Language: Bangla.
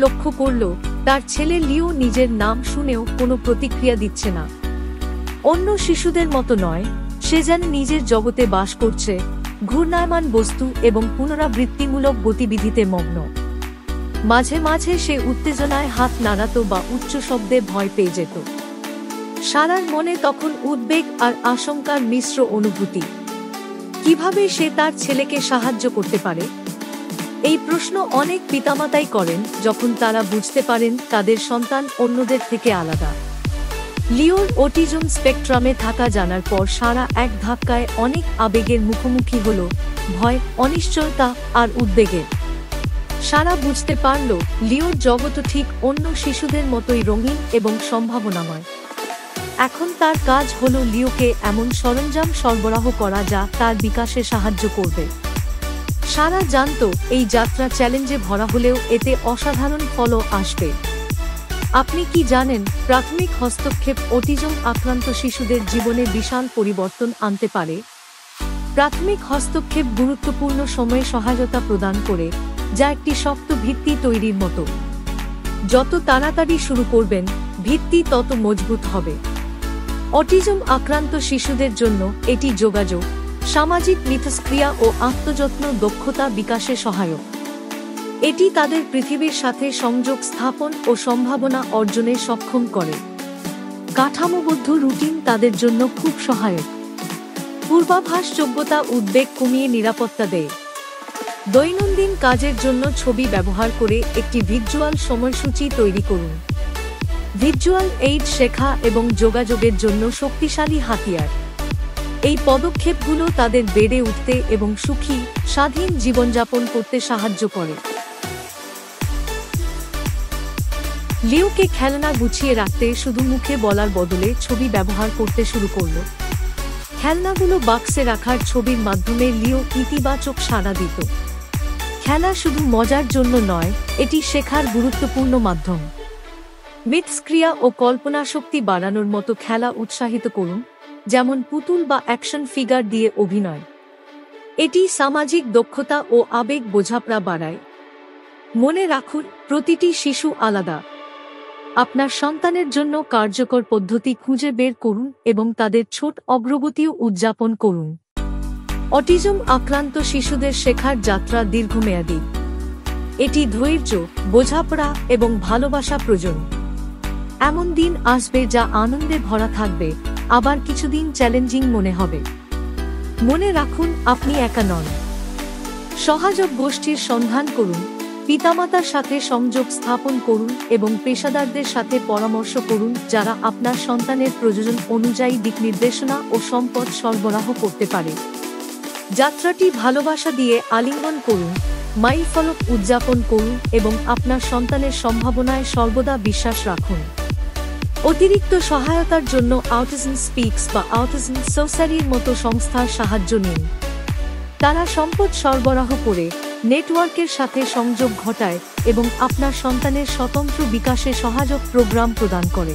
লক্ষ্য করল তার ছেলে লিও নিজের নাম শুনেও কোনো প্রতিক্রিয়া দিচ্ছে না। অন্য শিশুদের মতো নয়, সে যেন নিজের জগতে বাস করছে, ঘূর্ণায়মান বস্তু এবং পুনরাবৃত্তিমূলক গতিবিধিতে মগ্ন। মাঝে মাঝে সে উত্তেজনায় হাত নাড়াত বা উচ্চ শব্দে ভয় পেয়ে যেত। সারার মনে তখন উদ্বেগ আর আশঙ্কার মিশ্র অনুভূতি। কিভাবে সে তার ছেলেকে সাহায্য করতে পারে? এই প্রশ্ন অনেক পিতামাতাই করেন যখন তারা বুঝতে পারেন তাদের সন্তান অন্যদের থেকে আলাদা। লিওর অটিজম স্পেকট্রামে থাকা জানার পর সারা এক ধাক্কায় অনেক আবেগের মুখোমুখি হল, ভয়, অনিশ্চয়তা আর উদ্বেগের। সারা বুঝতে পারল লিওর জগৎ ঠিক অন্য শিশুদের মতোই রঙিন এবং সম্ভাবনাময়। এখন তার কাজ হল লিওকে এমন সরঞ্জাম সরবরাহ করা যা তার বিকাশে সাহায্য করবে। সারা জানত এই যাত্রা চ্যালেঞ্জে ভরা হলেও এতে অসাধারণ ফলও আসবে। আপনি কি জানেন, প্রাথমিক হস্তক্ষেপ অটিজম আক্রান্ত শিশুদের জীবনে বিশাল পরিবর্তন আনতে পারে? প্রাথমিক হস্তক্ষেপ গুরুত্বপূর্ণ সময়ে সহায়তা প্রদান করে, যা একটি শক্ত ভিত্তি তৈরির মতো। যত তাড়াতাড়ি শুরু করবেন, ভিত্তি তত মজবুত হবে। অটিজম আক্রান্ত শিশুদের জন্য এটি যোগাযোগ, সামাজিক মিথস্ক্রিয়া ও আত্মযত্ন দক্ষতা বিকাশে সহায়ক। এটি তাদের পৃথিবীর সাথে সংযোগ স্থাপন ও সম্ভাবনা অর্জনে সক্ষম করে। কাঠামোবদ্ধ রুটিন তাদের জন্য খুব সহায়ক। পূর্বাভাসযোগ্যতা উদ্বেগ কমিয়ে নিরাপত্তা দেয়। দৈনন্দিন কাজের জন্য ছবি ব্যবহার করে একটি ভিজ্যুয়াল সময়সূচি তৈরি করুন। ভিজ্যুয়াল এইড শেখা এবং যোগাযোগের জন্য শক্তিশালী হাতিয়ার। এই পদক্ষেপগুলো তাদের বেড়ে উঠতে এবং সুখী, স্বাধীন জীবনযাপন করতে সাহায্য করে। লিওকে খেলনা গুছিয়ে রাখতে শুধু মুখে বলার বদলে ছবি ব্যবহার করতে শুরু করল। খেলনাগুলো বাক্সে রাখার ছবির মাধ্যমে লিও ইতিবাচক সাড়া দিত। খেলা শুধু মজার জন্য নয়, এটি শেখার গুরুত্বপূর্ণ মাধ্যম। মিথস্ক্রিয়া ও কল্পনাশক্তি বাড়ানোর মতো খেলা উৎসাহিত করুন, যেমন পুতুল বা অ্যাকশন ফিগার দিয়ে অভিনয়। এটি সামাজিক দক্ষতা ও আবেগ বোঝাপড়া বাড়ায়। মনে রাখুন, প্রতিটি শিশু আলাদা। আপনার সন্তানের জন্য কার্যকর পদ্ধতি খুঁজে বের করুন এবং তাদের ছোট অগ্রগতিও উদযাপন করুন। অটিজম আক্রান্ত শিশুদের শেখার যাত্রা দীর্ঘমেয়াদী। এটি ধৈর্য, বোঝাপড়া এবং ভালোবাসা প্রয়োজন। এমন দিন আসবে যা আনন্দে ভরা থাকবে, আবার কিছুদিন চ্যালেঞ্জিং মনে হবে। মনে রাখুন, আপনি একা নন। সহায়ক গোষ্ঠীর সন্ধান করুন, পিতামাতার সাথে সংযোগ স্থাপন করুন এবং পেশাদারদের সাথে পরামর্শ করুন যারা আপনার সন্তানের প্রয়োজন অনুযায়ী দিকনির্দেশনা ও সম্পদ সরবরাহ করতে পারে। যাত্রাটি ভালোবাসা দিয়ে আলিঙ্গন করুন, মাইলফলক উদযাপন করুন এবং আপনার সন্তানের সম্ভাবনায় সর্বদা বিশ্বাস রাখুন। অতিরিক্ত সহায়তার জন্য অটিজম স্পিক্স বা অটিজম সোসাইটির মতো সংস্থার সাহায্য নিন। তারা সম্পদ সরবরাহ করে, নেটওয়ার্কের সাথে সংযোগ ঘটায় এবং আপনার সন্তানের স্বতন্ত্র বিকাশে সহায়ক প্রোগ্রাম প্রদান করে।